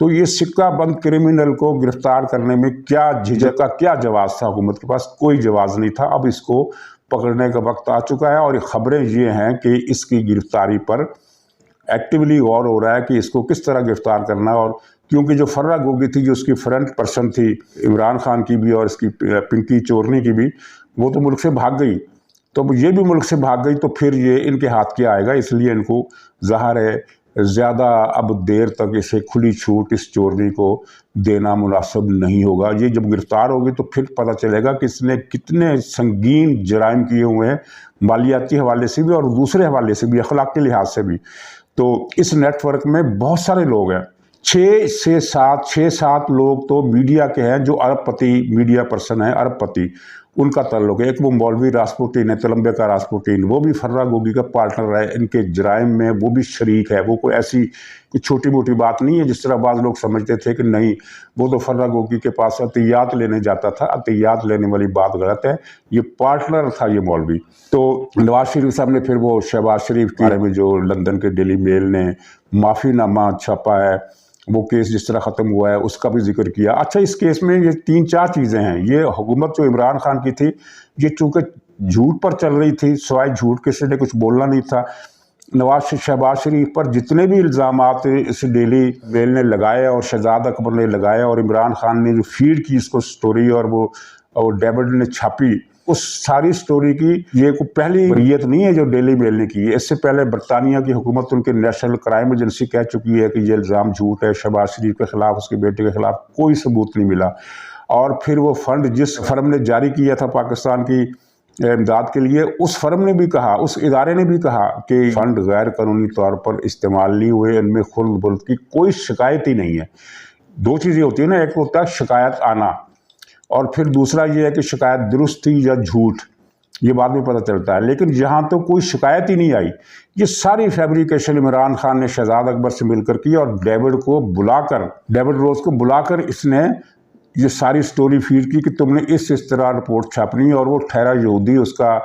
تو یہ سکہ بند کرمنل کو گرفتار کرنے میں کیا جھجک کا کیا جواز تھا؟ حکومت کے پاس کوئی جواز نہیں تھا۔ اب اس کو پکڑنے کا وقت آ چکا ہے، اور یہ خبریں یہ ہیں کہ اس کی گرفتاری پر ایکٹیولی غور ہو رہا ہے کہ اس کو کس طرح گرفتار کرنا ہے۔ اور کیونکہ جو فرہ گوگی تھی، جو اس کی فرنٹ پرسن تھی عمران خان کی بھی اور اس کی پنکی چورنی کی بھی، وہ تو ملک سے بھاگ گئی، تو اب یہ بھی ملک سے بھاگ گئی، تو پھر یہ ان کے ہاتھ کیا آئے گا؟ اس لیے ان کو ظاہر ہے زیادہ اب دیر تک اسے کھلی چھوٹ اس چورنی کو دینا مناسب نہیں ہوگا۔ یہ جب گرفتار ہوگی تو پھر پتہ چلے گا کہ اس نے کتنے سنگین جرائم کیے ہوئے ہیں، مالیاتی حوالے سے بھی اور دوسرے حوالے سے بھی، اخلاقی لحاظ سے بھی۔ تو اس نیٹ ورک میں بہت سارے لوگ ہیں، 6-7 لوگ تو میڈیا کے ہیں، جو ارب پتی میڈیا پرسن ہیں، ارب پتی، ان کا تعلق ہے۔ ایک وہ مولوی راسپوٹین ہے، تلمبے کا راسپوٹین، وہ بھی فرہ گوگی کا پارٹنر ہے، ان کے جرائم میں وہ بھی شریک ہے۔ وہ کوئی ایسی کوئی چھوٹی موٹی بات نہیں ہے جس طرح بعض لوگ سمجھتے تھے کہ نہیں، وہ تو فرہ گوگی کے پاس عطیات لینے جاتا تھا۔ عطیات لینے والی بات غلط ہے، یہ پارٹنر تھا یہ مولوی۔ تو نواز شریف صاحب نے پھر وہ شہباز شریف کے بارے میں جو لندن کے ڈیلی میل نے معافی نامہ چھاپا ہے، وہ کیس جس طرح ختم ہوا ہے، اس کا بھی ذکر کیا۔ اچھا، اس کیس میں یہ 3-4 چیزیں ہیں۔ یہ حکومت جو عمران خان کی تھی، یہ چونکہ جھوٹ پر چل رہی تھی، سوائے جھوٹ کسی نے کچھ بولنا نہیں تھا۔ شہباز شریف پر جتنے بھی الزامات اس ڈیلی میل نے لگائے اور شہزاد اکبر نے لگائے اور عمران خان نے جو فیڈ کی اس کو سٹوری اور وہ ڈیوڈ نے چھاپی، اس ساری سٹوری کی یہ کوئی پہلی بریت نہیں ہے جو ڈیلی میل نے کی ہے۔ اس سے پہلے برطانیہ کی حکومت، ان کے نیشنل کرائم ایجنسی کہہ چکی ہے کہ یہ الزام جھوٹ ہے، شہباز شریف کے خلاف، اس کے بیٹے کے خلاف کوئی ثبوت نہیں ملا۔ اور پھر وہ فنڈ جس فرم نے جاری کیا تھا پاکستان کی امداد کے لیے، اس فرم نے بھی کہا، اس ادارے نے بھی کہا کہ فنڈ غیر قانونی طور پر استعمال نہیں ہوئے، ان میں خلد بلد کی کوئی شکایت ہی نہیں ہے۔ 2 چیزیں ہوتی ہیں نا، ایک ہوتا ہے شکایت آنا، اور پھر دوسرا یہ ہے کہ شکایت درست تھی یا جھوٹ، یہ بعد میں پتہ چلتا ہے۔ لیکن جہاں تو کوئی شکایت ہی نہیں آئی، یہ ساری فیبریکیشن عمران خان نے شہزاد اکبر سے مل کر کی، اور ڈیوڈ روز کو بلا کر اس نے یہ ساری سٹوری فیڈ کی کہ تم نے اس طرح رپورٹ چھاپنی ہے۔ اور وہ ٹھہرا یہودی، اس کا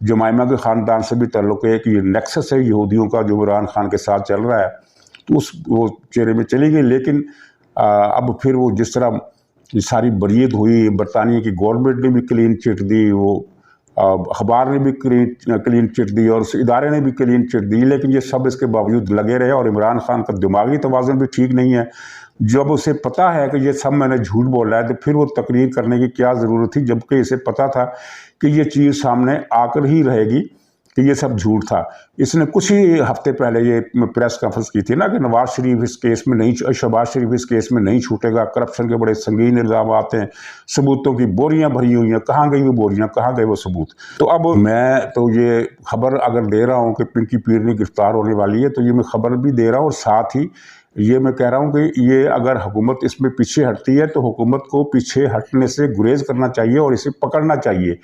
جمائمہ کے خاندان سے بھی تعلق ہے کہ یہ نیکسس ہے یہودیوں کا جو عمران خان کے ساتھ چل رہا ہے، تو وہ چہرے میں چلی گئی۔ لیکن اب پھر وہ جس طرح یہ ساری بریت ہوئی، برطانیہ کی گورنمنٹ نے بھی کلین چٹ دی، وہ اخبار نے بھی کلین چٹ دی، اور اس ادارے نے بھی کلین چٹ دی، لیکن یہ سب اس کے باوجود لگے رہے۔ اور عمران خان کا دماغی توازن بھی ٹھیک نہیں ہے۔ جب اسے پتہ ہے کہ یہ سب میں نے جھوٹ بولا ہے، تو پھر وہ تقریر کرنے کی کیا ضرورت تھی، جبکہ اسے پتہ تھا کہ یہ چیز سامنے آ کر ہی رہے گی کہ یہ سب جھوٹ تھا۔ اس نے کچھ ہی ہفتے پہلے یہ پریس کانفرنس کی تھی نا کہ نواز شریف اس کیس میں نہیں، شہباز شریف اس کیس میں نہیں چھوٹے گا، کرپشن کے بڑے سنگین الزامات ہیں، ثبوتوں کی بوریاں بھری ہوئی ہیں، کہاں گئی وہ بوریاں، کہاں گئے وہ ثبوت؟ تو اب میں تو یہ خبر اگر دے رہا ہوں کہ پنکی پیرنی گرفتار ہونے والی ہے، تو یہ میں خبر بھی دے رہا ہوں، اور ساتھ ہی یہ میں کہہ رہا ہوں کہ یہ اگر حکومت اس میں پیچھے ہٹتی ہے تو حکومت کو پیچھے ہٹنے سے گریز کرنا چاہیے اور اسے پکڑنا چاہیے،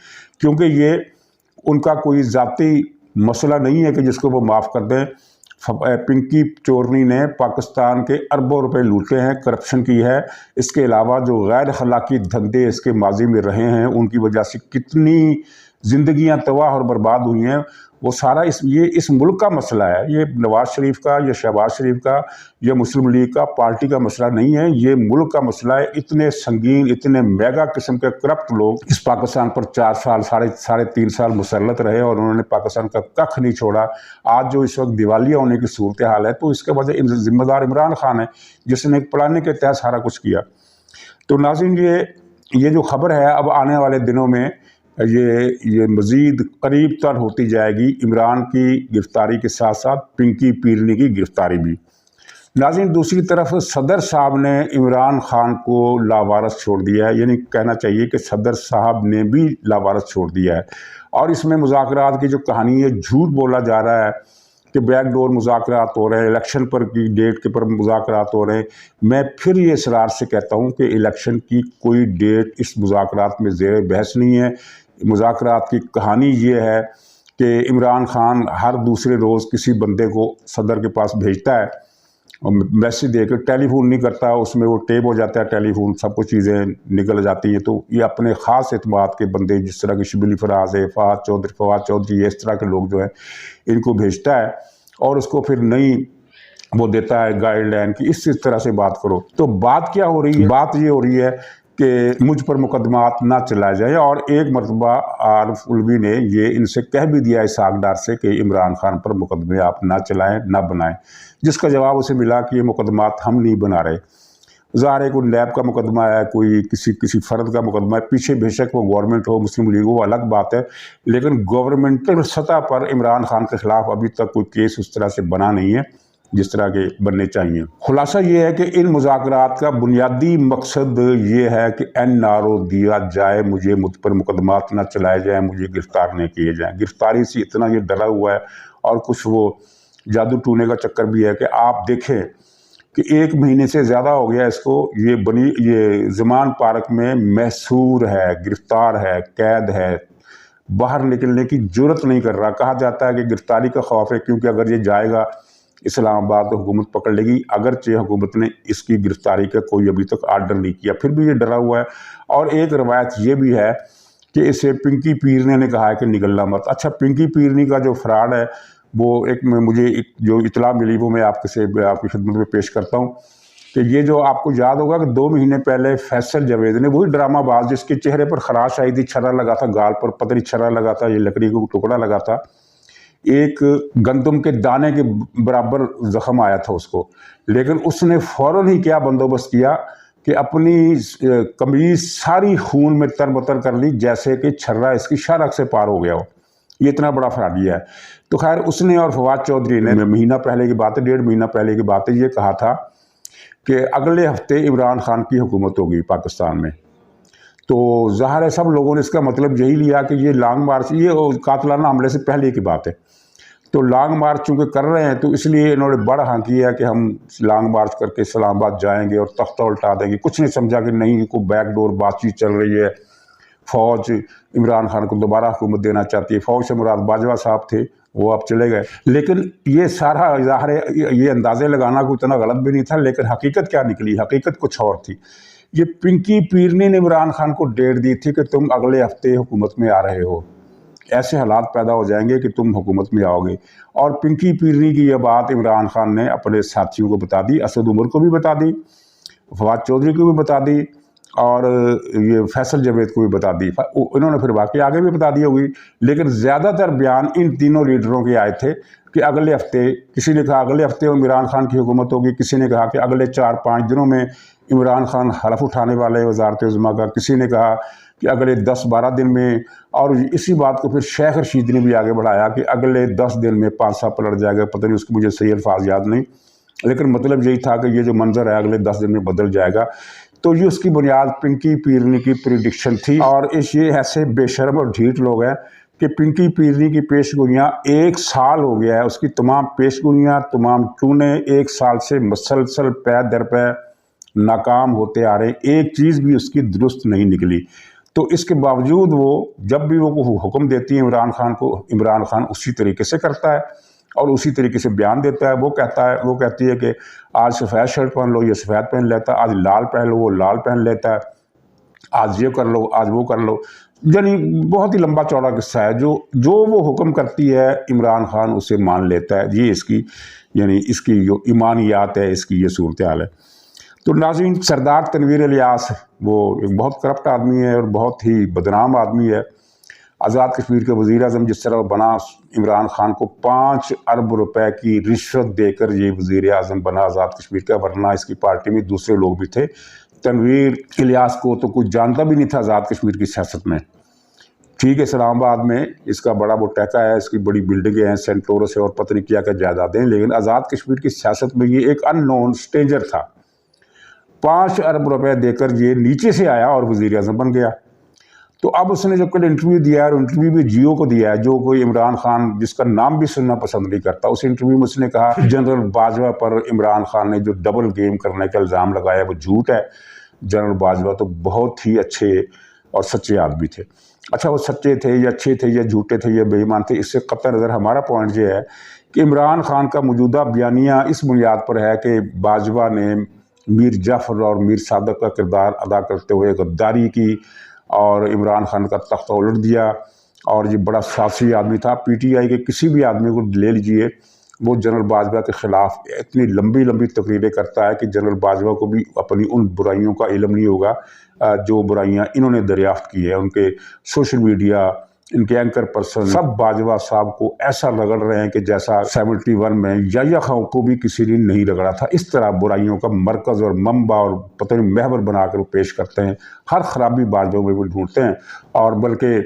کیونکہ یہ ان کا کوئی ذاتی مسئلہ نہیں ہے کہ جس کو وہ معاف کر دیں۔ پنکی چورنی نے پاکستان کے اربوں روپے لوٹے ہیں، کرپشن کی ہے، اس کے علاوہ جو غیر اخلاقی دھندے اس کے ماضی میں رہے ہیں، ان کی وجہ سے کتنی زندگیاں تباہ اور برباد ہوئی ہیں، وہ سارا یہ اس ملک کا مسئلہ ہے۔ یہ نواز شریف کا یا شہباز شریف کا یا مسلم لیگ کا پارٹی کا مسئلہ نہیں ہے، یہ ملک کا مسئلہ ہے۔ اتنے سنگین، اتنے میگا قسم کے کرپٹ لوگ اس پاکستان پر 4 سال، ساڑھے 3 سال مسلط رہے، اور انہوں نے پاکستان کا ککھ نہیں چھوڑا۔ آج جو اس وقت دیوالیہ ہونے کی صورتحال ہے، تو اس کے وجہ ذمہ دار عمران خان ہے، جس نے ایک پلان کے تحت سارا کچھ کیا۔ تو ناظرین، یہ جو خبر ہے اب آنے والے دنوں میں یہ مزید قریب تر ہوتی جائے گی، عمران کی گرفتاری کے ساتھ ساتھ پنکی پیرنی کی گرفتاری بھی۔ ناظرین، دوسری طرف صدر صاحب نے عمران خان کو لاوارث چھوڑ دیا ہے، یعنی کہنا چاہیے کہ صدر صاحب نے بھی لاوارث چھوڑ دیا ہے، اور اس میں مذاکرات کی جو کہانی ہے، جھوٹ بولا جا رہا ہے کہ بیک ڈور مذاکرات ہو رہے ہیں، الیکشن پر کی ڈیٹ کے پر مذاکرات ہو رہے ہیں۔ میں پھر یہ اصرار سے کہتا ہوں کہ الیکشن کی کوئی ڈیٹ اس مذاکرات میں زیر بحث نہیں ہے۔ مذاکرات کی کہانی یہ ہے کہ عمران خان ہر دوسرے روز کسی بندے کو صدر کے پاس بھیجتا ہے، اور میسیج دے کے، ٹیلی فون نہیں کرتا، اس میں وہ ٹیپ ہو جاتا ہے ٹیلی فون، سب کچھ چیزیں نکل جاتی ہیں۔ تو یہ اپنے خاص اعتماد کے بندے، جس طرح کی شبلی فراز ہے، فواد چودھری، اس طرح کے لوگ جو ہیں، ان کو بھیجتا ہے، اور اس کو پھر نئی وہ دیتا ہے گائیڈ لائن کی اس طرح سے بات کرو. تو بات کیا ہو رہی ہے؟ بات یہ ہو رہی ہے کہ مجھ پر مقدمات نہ چلائے جائیں. اور ایک مرتبہ عارف الوی نے یہ ان سے کہہ بھی دیا اسحاق ڈار سے کہ عمران خان پر مقدمے آپ نہ چلائیں نہ بنائیں، جس کا جواب اسے ملا کہ یہ مقدمات ہم نہیں بنا رہے. ظاہر ہے کوئی نیب کا مقدمہ ہے، کوئی کسی فرد کا مقدمہ ہے، پیچھے بے شک وہ گورنمنٹ ہو، مسلم لیگ ہو، وہ الگ بات ہے، لیکن گورنمنٹل سطح پر عمران خان کے خلاف ابھی تک کوئی کیس اس طرح سے بنا نہیں ہے جس طرح کے بننے چاہیے. خلاصہ یہ ہے کہ ان مذاکرات کا بنیادی مقصد یہ ہے کہ NRO دیا جائے، مجھ پر مقدمات نہ چلائے جائیں، مجھے گرفتار نہیں کیے جائیں. گرفتاری سے اتنا یہ ڈرا ہوا ہے، اور کچھ وہ جادو ٹونے کا چکر بھی ہے کہ آپ دیکھیں کہ 1 مہینے سے زیادہ ہو گیا اس کو، یہ زمان پارک میں محصور ہے، گرفتار ہے، قید ہے، باہر نکلنے کی جرت نہیں کر رہا. کہا جاتا ہے کہ گرفتاری کا خوف ہے کیونکہ اگر یہ جائے گا اسلام آباد تو حکومت پکڑ لے گی، اگرچہ حکومت نے اس کی گرفتاری کا کوئی ابھی تک آرڈر نہیں کیا، پھر بھی یہ ڈرا ہوا ہے. اور ایک روایت یہ بھی ہے کہ اسے پنکی پیرنے نے کہا ہے کہ نکلنا مت. اچھا، پنکی پیرنی کا جو فراڈ ہے وہ مجھے جو اطلاع ملی وہ میں آپ کی خدمت میں پیش کرتا ہوں کہ یہ جو آپ کو یاد ہوگا کہ 2 مہینے پہلے فیصل جاوید نے، وہی ڈرامہ باز جس کے چہرے پر خراش آئی تھی، چھرا لگا تھا گال پر، پتری چھرا لگا تھا، یہ لکڑی کو ٹکڑا لگا تھا، ایک گندم کے دانے کے برابر زخم آیا تھا اس کو، لیکن اس نے فوراً ہی کیا بندوبست کیا کہ اپنی قمیض ساری خون میں تربتر کر لی، جیسے کہ چھرا اس کی شارک سے پار ہو گیا ہو. یہ اتنا بڑا فراڈی ہے. تو خیر اس نے اور فواد چودھری نے مہینہ پہلے کی بات ہے، 1.5 مہینہ پہلے کی بات ہے، یہ کہا تھا کہ اگلے ہفتے عمران خان کی حکومت ہوگی پاکستان میں. تو ظاہر ہے سب لوگوں نے اس کا مطلب یہی لیا کہ یہ لانگ مارچ، یہ قاتلانہ حملے سے پہلے کی بات ہے، تو لانگ مارچ چونکہ کر رہے ہیں تو اس لیے انہوں نے بڑا ہانکی ہے کہ ہم لانگ مارچ کر کے اسلام آباد جائیں گے اور تختہ الٹا دیں گے. کچھ نہیں سمجھا کہ نہیں، کوئی بیک ڈور بات چیت چل رہی ہے، فوج عمران خان کو دوبارہ حکومت دینا چاہتی ہے. فوج سے مراد باجوہ صاحب تھے، وہ اب چلے گئے. لیکن یہ سارا ظاہر ہے یہ اندازے لگانا کوئی اتنا غلط بھی نہیں تھا، لیکن حقیقت کیا نکلی؟ حقیقت کچھ اور تھی. یہ پنکی پیرنی نے عمران خان کو ڈیٹ دی تھی کہ تم اگلے ہفتے حکومت میں آ رہے ہو، ایسے حالات پیدا ہو جائیں گے کہ تم حکومت میں آؤ گے. اور پنکی پیرنی کی یہ بات عمران خان نے اپنے ساتھیوں کو بتا دی، اسد عمر کو بھی بتا دی، فواد چودھری کو بھی بتا دی، اور یہ فیصل جاوید کو بھی بتا دی. انہوں نے پھر باقی آگے بھی بتا دی ہوگی، لیکن زیادہ تر بیان ان تینوں لیڈروں کے آئے تھے کہ اگلے ہفتے، کسی نے کہا اگلے ہفتے عمران خان کی حکومت ہوگی، کسی نے کہا کہ اگلے 4-5 دنوں میں عمران خان حلف اٹھانے والے وزارت عظمیٰ کا، کسی نے کہا کہ اگلے 10-12 دن میں. اور اسی بات کو پھر شیخ رشید نے بھی آگے بڑھایا کہ اگلے 10 دن میں پانسا پلٹ جائے گا. پتہ نہیں اس کے مجھے صحیح الفاظ یاد نہیں، لیکن مطلب یہی تھا کہ یہ جو منظر ہے اگلے 10 دن میں بدل جائے گا. تو یہ اس کی بنیاد پنکی پیرنی کی پریڈکشن تھی. اور یہ ایسے بے شرم اور ڈھیٹ لوگ ہیں کہ پنکی پیرنی کی پیشگوئیاں 1 سال ہو گیا ہے، اس کی تمام پیشگوئیاں، تمام ٹونے 1 سال سے مسلسل پے در پے ناکام ہوتے آ رہے ہیں، ایک چیز بھی اس کی درست نہیں نکلی. تو اس کے باوجود وہ جب بھی وہ حکم دیتی ہیں عمران خان کو، عمران خان اسی طریقے سے کرتا ہے اور اسی طریقے سے بیان دیتا ہے. وہ کہتی ہے کہ آج سفید شرٹ پہن لو، یہ سفید پہن لیتا ہے، آج لال پہن لو، وہ لال پہن لیتا ہے، آج یہ کر لو، آج وہ کر لو. یعنی بہت ہی لمبا چوڑا قصہ ہے. جو وہ حکم کرتی ہے عمران خان اسے مان لیتا ہے. یہ اس کی جو ایمانیات ہے، اس کی یہ صورتحال ہے. تو ناظرین، سردار تنویر الیاس وہ ایک بہت کرپٹ آدمی ہے اور بہت ہی بدنام آدمی ہے. آزاد کشمیر کے وزیر اعظم جس طرح بنا، عمران خان کو 5 ارب روپے کی رشوت دے کر یہ وزیر اعظم بنا آزاد کشمیر کا، ورنہ اس کی پارٹی میں دوسرے لوگ بھی تھے. تنویر الیاس کو تو کوئی جانتا بھی نہیں تھا آزاد کشمیر کی سیاست میں. ٹھیک ہے، اسلام آباد میں اس کا بڑا وہ ٹیکا ہے، اس کی بڑی بلڈنگیں ہیں، سینٹ لورنس اور پتہ نہیں کیا جائیدادیں، لیکن آزاد کشمیر کی سیاست میں یہ ایک ان نون اسٹرینجر تھا. 5 ارب روپے دے کر یہ نیچے سے آیا اور وزیر اعظم بن گیا. تو اب اس نے جب کل انٹرویو دیا ہے، اور انٹرویو بھی جیو کو دیا ہے، جو کوئی عمران خان جس کا نام بھی سننا پسند نہیں کرتا، اس انٹرویو میں اس نے کہا جنرل باجوہ پر عمران خان نے جو ڈبل گیم کرنے کا الزام لگایا وہ جھوٹ ہے. جنرل باجوہ تو بہت ہی اچھے اور سچے آدمی تھے. اچھا، وہ سچے تھے یا اچھے تھے یا جھوٹے تھے یا بے ایمان تھے، اس سے قطع نظر ہمارا پوائنٹ یہ ہے کہ عمران خان کا موجودہ بیانیہ اس بنیاد پر ہے کہ باجوہ نے میر جعفر اور میر صادق کا کردار ادا کرتے ہوئے غداری کی اور عمران خان کا تختہ الٹ دیا. اور یہ بڑا سیاسی آدمی تھا. پی ٹی آئی کے کسی بھی آدمی کو لے لیجئے، وہ جنرل باجوہ کے خلاف اتنی لمبی لمبی تقریریں کرتا ہے کہ جنرل باجوہ کو بھی اپنی ان برائیوں کا علم نہیں ہوگا جو برائیاں انہوں نے دریافت کی ہے. ان کے سوشل میڈیا، ان کے اینکر پرسن سب باجوہ صاحب کو ایسا رگڑ رہے ہیں کہ جیسا 71 میں یحییٰ خان کو بھی کسی نے نہیں رگڑا تھا. اس طرح برائیوں کا مرکز اور منبع اور پتہ نہیں محور بنا کر وہ پیش کرتے ہیں. ہر خرابی باجوہ میں وہ ڈھونڈتے ہیں. اور بلکہ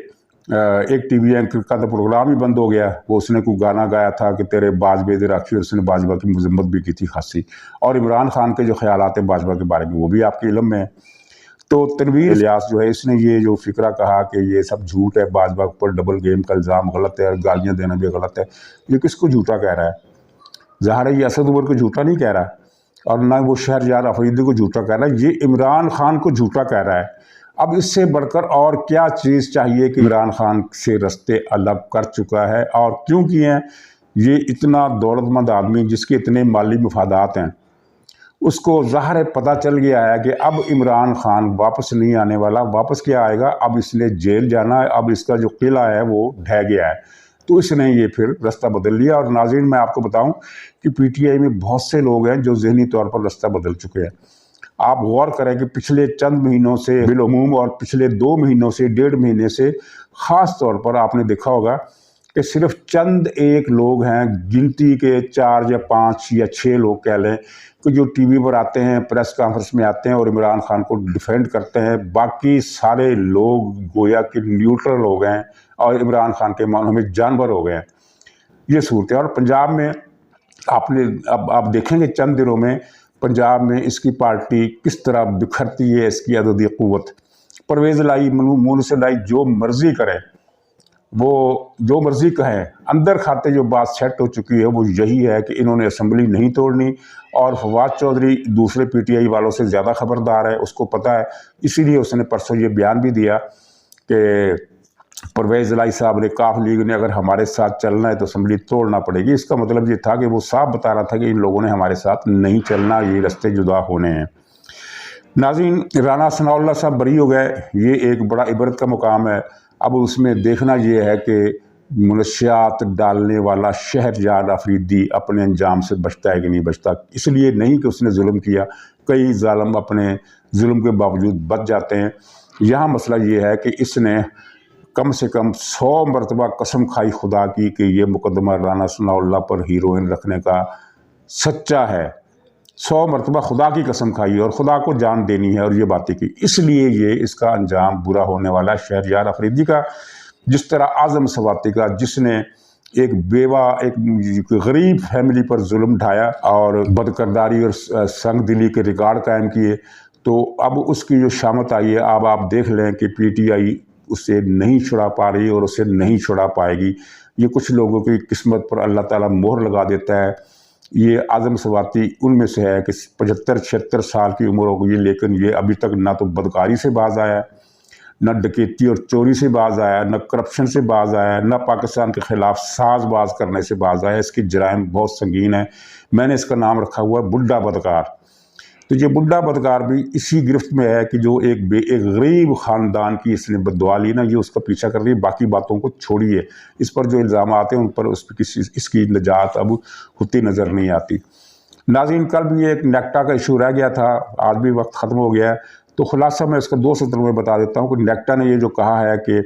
ایک ٹی وی اینکر کا تو پروگرام ہی بند ہو گیا. وہ اس نے کوئی گانا گایا تھا کہ تیرے باجوے دے راکھی، اور اس نے باجوہ کی مذمت بھی کی تھی خاصی. اور عمران خان کے جو خیالات ہیں باجوہ کے بارے میں وہ بھی آپ کے علم میں ہیں. تو تنویر الیاس جو ہے، اس نے یہ جو فکرہ کہا کہ یہ سب جھوٹ ہے، باجوہ پر ڈبل گیم کا الزام غلط ہے اور گالیاں دینا بھی غلط ہے، یہ کس کو جھوٹا کہہ رہا ہے؟ ظاہر ہے یہ اسد عمر کو جھوٹا نہیں کہہ رہا، اور نہ وہ شہریار آفریدی کو جھوٹا کہہ رہا ہے، یہ عمران خان کو جھوٹا کہہ رہا ہے. اب اس سے بڑھ کر اور کیا چیز چاہیے کہ عمران خان سے رستے الگ کر چکا ہے، اور کیوں کیے ہیں؟ یہ اتنا دولت مند آدمی جس کے اتنے مالی مفادات ہیں، اس کو ظاہر پتہ چل گیا ہے کہ اب عمران خان واپس نہیں آنے والا. واپس کیا آئے گا؟ اب اس نے جیل جانا ہے. اب اس کا جو قلعہ ہے وہ ڈھہ گیا ہے. تو اس نے یہ پھر رستہ بدل لیا. اور ناظرین میں آپ کو بتاؤں کہ پی ٹی آئی میں بہت سے لوگ ہیں جو ذہنی طور پر رستہ بدل چکے ہیں. آپ غور کریں کہ پچھلے چند مہینوں سے بالعموم اور پچھلے 2 مہینوں سے 1.5 مہینے سے خاص طور پر آپ نے دیکھا ہوگا کہ صرف چند ایک لوگ ہیں، گنتی کے 4 یا 5 یا 6 لوگ کہہ لیں، کہ جو ٹی وی پر آتے ہیں، پریس کانفرنس میں آتے ہیں اور عمران خان کو ڈیفینڈ کرتے ہیں. باقی سارے لوگ گویا کہ نیوٹرل ہو گئے ہیں اور عمران خان کے معنوں میں جانور ہو گئے ہیں. یہ صورت ہے. اور پنجاب میں آپ دیکھیں گے چند دنوں میں پنجاب میں اس کی پارٹی کس طرح بکھرتی ہے، اس کی عددی قوت. پرویز الہی، مونس الہی جو مرضی کریں، وہ جو مرضی کہیں، اندر کھاتے جو بات سیٹ ہو چکی ہے وہ یہی ہے کہ انہوں نے اسمبلی نہیں توڑنی. اور فواد چودھری دوسرے پی ٹی آئی والوں سے زیادہ خبردار ہے، اس کو پتہ ہے. اسی لیے اس نے پرسوں یہ بیان بھی دیا کہ پرویز الہی صاحب نے، کاف لیگ نے اگر ہمارے ساتھ چلنا ہے تو اسمبلی توڑنا پڑے گی. اس کا مطلب یہ تھا کہ وہ صاف بتا رہا تھا کہ ان لوگوں نے ہمارے ساتھ نہیں چلنا، یہ رستے جدا ہونے ہیں. ناظرین، رانا ثناء اللہ صاحب بری ہو گئے، یہ ایک بڑا عبرت کا مقام ہے. اب اس میں دیکھنا یہ ہے کہ منشیات ڈالنے والا شہریار آفریدی اپنے انجام سے بچتا ہے کہ نہیں بچتا. اس لیے نہیں کہ اس نے ظلم کیا، کئی ظالم اپنے ظلم کے باوجود بچ جاتے ہیں. یہاں مسئلہ یہ ہے کہ اس نے کم سے کم 100 مرتبہ قسم کھائی خدا کی کہ یہ مقدمہ رانا ثناء اللہ پر ہیروئن رکھنے کا سچا ہے. 100 مرتبہ خدا کی قسم کھائی اور خدا کو جان دینی ہے اور یہ باتیں کی. اس لیے یہ اس کا انجام برا ہونے والا ہے شہریار آفریدی کا. جس طرح اعظم سواتی کا، جس نے ایک بیوہ، ایک غریب فیملی پر ظلم ڈھایا اور بدکرداری اور سنگ دلی کے ریکارڈ قائم کیے، تو اب اس کی جو شامت آئی ہے، اب آپ دیکھ لیں کہ پی ٹی آئی اسے نہیں چھڑا پا رہی اور اسے نہیں چھڑا پائے گی. یہ کچھ لوگوں کی قسمت پر اللہ تعالیٰ مہر لگا دیتا ہے. یہ اعظم سواتی ان میں سے ہے کہ 75-76 سال کی عمر ہو گئی، لیکن یہ ابھی تک نہ تو بدکاری سے باز آیا ہے، نہ ڈکیتی اور چوری سے باز آیا، نہ کرپشن سے باز آیا، نہ پاکستان کے خلاف ساز باز کرنے سے باز آیا. اس کی جرائم بہت سنگین ہیں. میں نے اس کا نام رکھا ہوا ہے بڈھا بدکار. تو یہ بڈھا بدکار بھی اسی گرفت میں ہے کہ جو ایک غریب خاندان کی اس نے بددعا لی نا، یہ اس کا پیچھا کر رہی ہے. باقی باتوں کو چھوڑیے، اس پر جو الزامات ہیں ان پر اس کی نجات اب ہوتی نظر نہیں آتی. ناظرین، کل بھی ایک نیکٹا کا ایشو رہ گیا تھا، آج بھی وقت ختم ہو گیا ہے. تو خلاصہ میں اس کا 2 سطروں میں بتا دیتا ہوں کہ نیکٹا نے یہ جو کہا ہے کہ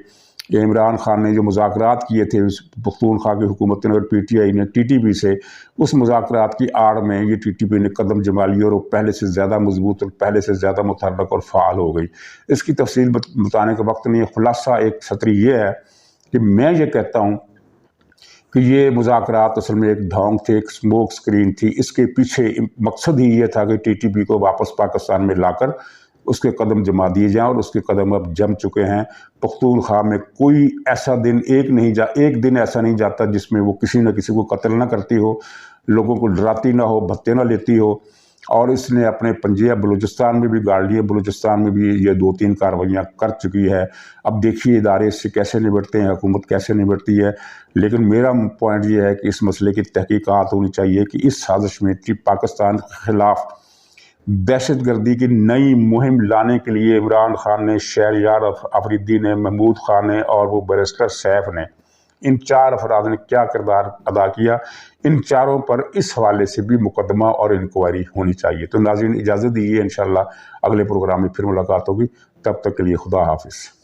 عمران خان نے جو مذاکرات کیے تھے پختونخوا کی حکومت نے اور پی ٹی آئی نے ٹی ٹی پی سے، اس مذاکرات کی آڑ میں یہ ٹی ٹی پی نے قدم جما لی اور وہ پہلے سے زیادہ مضبوط اور پہلے سے زیادہ متحرک اور فعال ہو گئی. اس کی تفصیل بتانے کا وقت نہیں ہے. خلاصہ ایک سطری یہ ہے کہ میں یہ کہتا ہوں کہ یہ مذاکرات اصل میں ایک ڈھونگ تھے، ایک سموک سکرین تھی. اس کے پیچھے مقصد ہی یہ تھا کہ ٹی ٹی پی کو واپس پاکستان میں لا کر اس کے قدم جما دیے جائیں، اور اس کے قدم اب جم چکے ہیں. پختونخوا میں کوئی ایسا دن ایک دن ایسا نہیں جاتا جس میں وہ کسی نہ کسی کو قتل نہ کرتی ہو، لوگوں کو ڈراتی نہ ہو، بھتے نہ لیتی ہو. اور اس نے اپنے پنجے بلوچستان میں بھی گاڑ لیے. بلوچستان میں بھی یہ 2-3 کارروائیاں کر چکی ہے. اب دیکھیے ادارے اس سے کیسے نبٹتے ہیں، حکومت کیسے نبٹتی ہے. لیکن میرا پوائنٹ یہ ہے کہ اس مسئلے کی تحقیقات ہونی چاہیے کہ اس سازش میں پاکستان کے خلاف دہشت گردی کی نئی مہم لانے کے لیے عمران خان نے، شہریار آفریدی نے، محمود خان نے اور وہ بیرسٹر سیف نے ان 4 افراد نے کیا کردار ادا کیا، ان چاروں پر اس حوالے سے بھی مقدمہ اور انکوائری ہونی چاہیے۔ تو ناظرین اجازت دیجیے، انشاءاللہ اگلے پروگرام میں پھر ملاقات ہوگی، تب تک کے لیے خدا حافظ۔